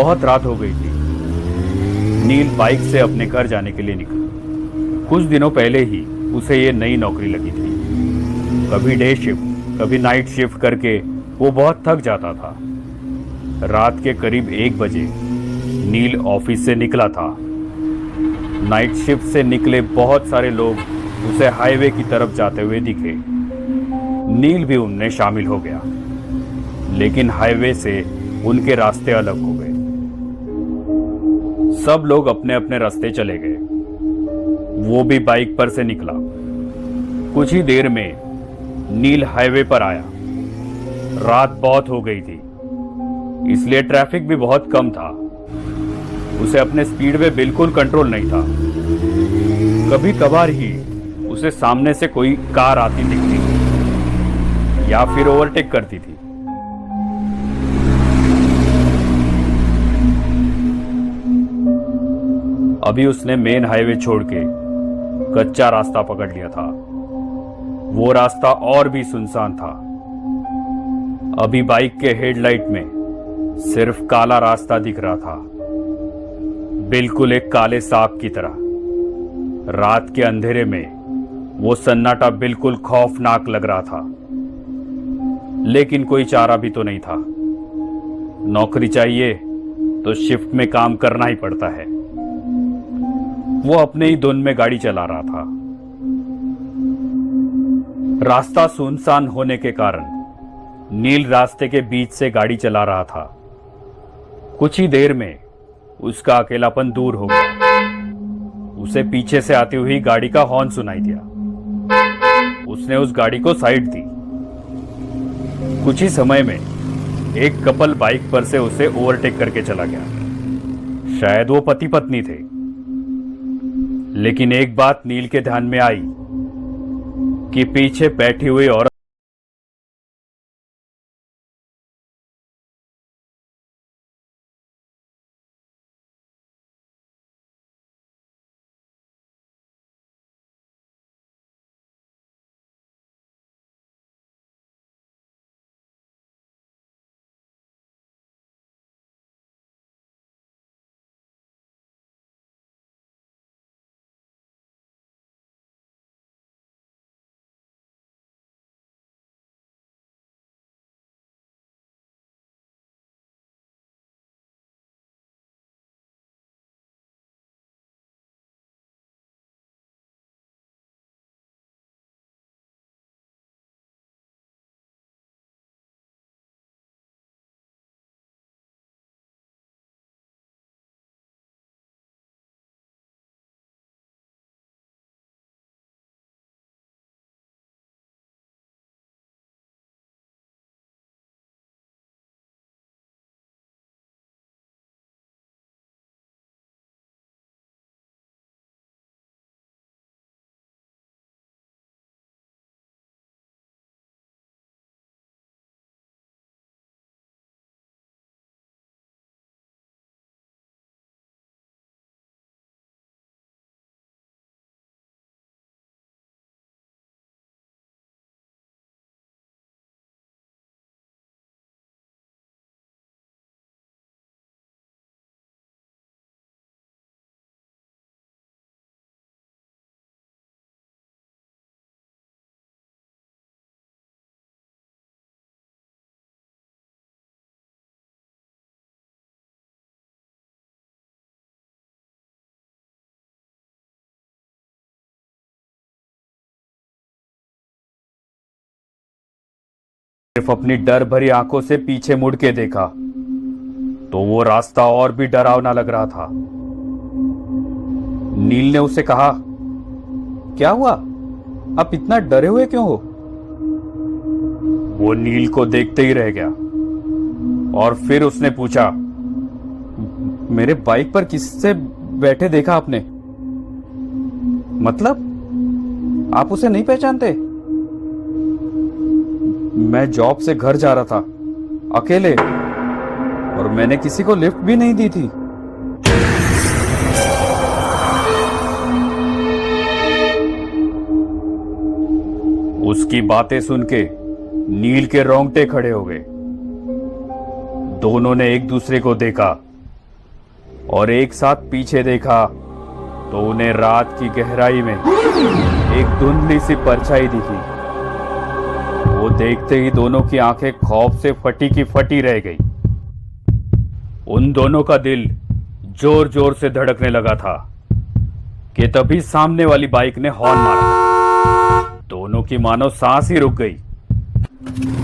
बहुत रात हो गई थी। नील बाइक से अपने घर जाने के लिए निकला। कुछ दिनों पहले ही उसे ये नई नौकरी लगी थी। कभी डे शिफ्ट कभी नाइट शिफ्ट करके वो बहुत थक जाता था। रात के करीब 1 बजे नील ऑफिस से निकला था। नाइट शिफ्ट से निकले बहुत सारे लोग उसे हाईवे की तरफ जाते हुए दिखे। नील भी उनमें शामिल हो गया, लेकिन हाईवे से उनके रास्ते अलग हो गए। सब लोग अपने अपने रास्ते चले गए। वो भी बाइक पर से निकला। कुछ ही देर में नील हाईवे पर आया। रात बहुत हो गई थी, इसलिए ट्रैफिक भी बहुत कम था। उसे अपने स्पीड में बिल्कुल कंट्रोल नहीं था। कभी कभार ही उसे सामने से कोई कार आती दिखती थी या फिर ओवरटेक करती थी। अभी उसने मेन हाईवे छोड़ के कच्चा रास्ता पकड़ लिया था। वो रास्ता और भी सुनसान था। अभी बाइक के हेडलाइट में सिर्फ काला रास्ता दिख रहा था, बिल्कुल एक काले सांप की तरह। रात के अंधेरे में वो सन्नाटा बिल्कुल खौफनाक लग रहा था, लेकिन कोई चारा भी तो नहीं था। नौकरी चाहिए तो शिफ्ट में काम करना ही पड़ता है। वो अपने ही धुन में गाड़ी चला रहा था। रास्ता सुनसान होने के कारण नील रास्ते के बीच से गाड़ी चला रहा था। कुछ ही देर में उसका अकेलापन दूर हो गया। उसे पीछे से आती हुई गाड़ी का हॉर्न सुनाई दिया। उसने उस गाड़ी को साइड दी। कुछ ही समय में एक कपल बाइक पर से उसे ओवरटेक करके चला गया। शायद वो पति पत्नी थे। लेकिन एक बात नील के ध्यान में आई कि पीछे बैठी हुई औरत सिर्फ अपनी डर भरी आंखों से पीछे मुड़ के देखा तो वो रास्ता और भी डरावना लग रहा था। नील ने उसे कहा, क्या हुआ? आप इतना डरे हुए क्यों हो? वो नील को देखते ही रह गया और फिर उसने पूछा, मेरे बाइक पर किससे बैठे देखा आपने? मतलब आप उसे नहीं पहचानते? मैं जॉब से घर जा रहा था अकेले, और मैंने किसी को लिफ्ट भी नहीं दी थी। उसकी बातें सुन के नील के रोंगटे खड़े हो गए। दोनों ने एक दूसरे को देखा और एक साथ पीछे देखा तो उन्हें रात की गहराई में एक धुंधली सी परछाई दिखी। वो देखते ही दोनों की आंखें खौफ से फटी की फटी रह गई। उन दोनों का दिल जोर जोर से धड़कने लगा था कि तभी सामने वाली बाइक ने हॉर्न मारा। दोनों की मानो सांस ही रुक गई।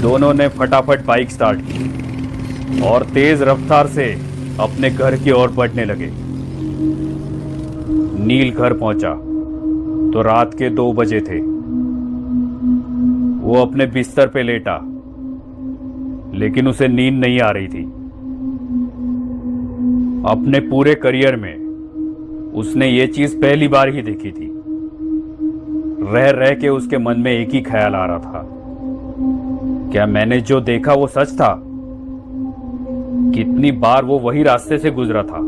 दोनों ने फटाफट बाइक स्टार्ट की और तेज रफ्तार से अपने घर की ओर बढ़ने लगे। नील घर पहुंचा तो रात के 2 बजे थे। वो अपने बिस्तर पे लेटा, लेकिन उसे नींद नहीं आ रही थी। अपने पूरे करियर में उसने ये चीज पहली बार ही देखी थी। रह रह के उसके मन में एक ही ख्याल आ रहा था, क्या मैंने जो देखा वो सच था? कितनी बार वो वही रास्ते से गुजरा था,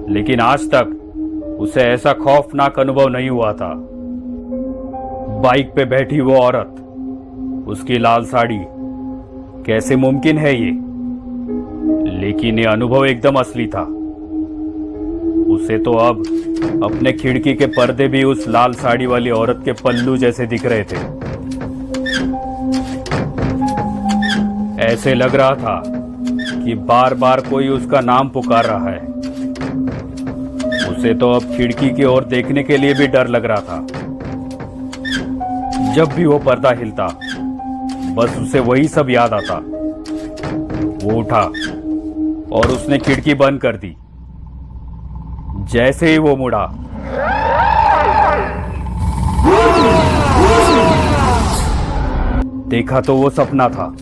लेकिन आज तक उसे ऐसा खौफनाक अनुभव नहीं हुआ था। बाइक पे बैठी वो औरत, उसकी लाल साड़ी, कैसे मुमकिन है ये? लेकिन ये अनुभव एकदम असली था। उसे तो अब अपने खिड़की के पर्दे भी उस लाल साड़ी वाली औरत के पल्लू जैसे दिख रहे थे। ऐसे लग रहा था कि बार बार कोई उसका नाम पुकार रहा है। उसे तो अब खिड़की की ओर देखने के लिए भी डर लग रहा था। जब भी वो पर्दा हिलता, बस उसे वही सब याद आता। वो उठा और उसने खिड़की बंद कर दी। जैसे ही वो मुड़ा, देखा तो वो सपना था।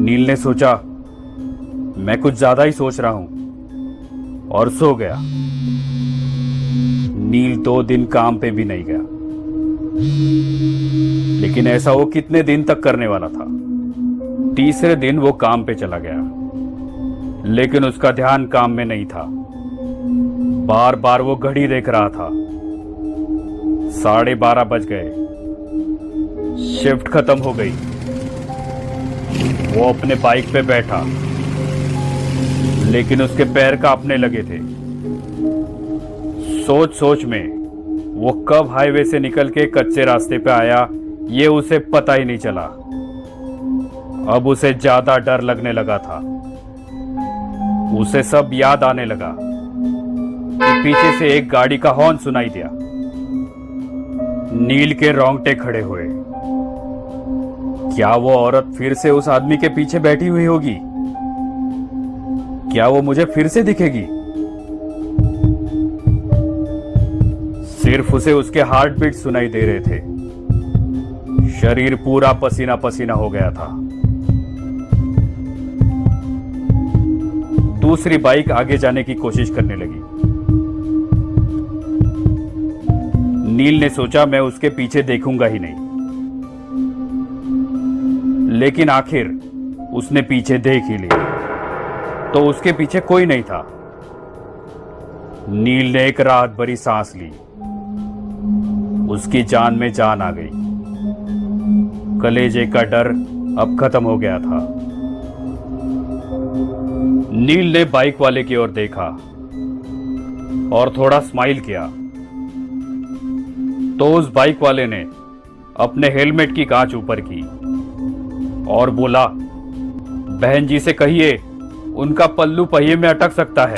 नील ने सोचा, मैं कुछ ज्यादा ही सोच रहा हूं, और सो गया। नील 2 दिन काम पे भी नहीं गया, लेकिन ऐसा वो कितने दिन तक करने वाला था। तीसरे दिन वो काम पे चला गया, लेकिन उसका ध्यान काम में नहीं था। बार बार वो घड़ी देख रहा था। 12:30 बज गए। शिफ्ट खत्म हो गई। वो अपने बाइक पे बैठा, लेकिन उसके पैर कांपने लगे थे। सोच सोच में वो कब हाईवे से निकल के कच्चे रास्ते पे आया, ये उसे पता ही नहीं चला। अब उसे ज्यादा डर लगने लगा था। उसे सब याद आने लगा कि पीछे से एक गाड़ी का हॉर्न सुनाई दिया। नील के रोंगटे खड़े हुए। क्या वो औरत फिर से उस आदमी के पीछे बैठी हुई होगी? क्या वो मुझे फिर से दिखेगी? सिर्फ उसे उसके हार्ट बीट सुनाई दे रहे थे। शरीर पूरा पसीना पसीना हो गया था। दूसरी बाइक आगे जाने की कोशिश करने लगी। नील ने सोचा, मैं उसके पीछे देखूंगा ही नहीं। लेकिन आखिर उसने पीछे देख ही लिया, तो उसके पीछे कोई नहीं था। नील ने एक राहत भरी सांस ली। उसकी जान में जान आ गई। कलेजे का डर अब खत्म हो गया था। नील ने बाइक वाले की ओर देखा और थोड़ा स्माइल किया, तो उस बाइक वाले ने अपने हेलमेट की कांच ऊपर की और बोला, बहन जी से कहिए उनका पल्लू पहिए में अटक सकता है।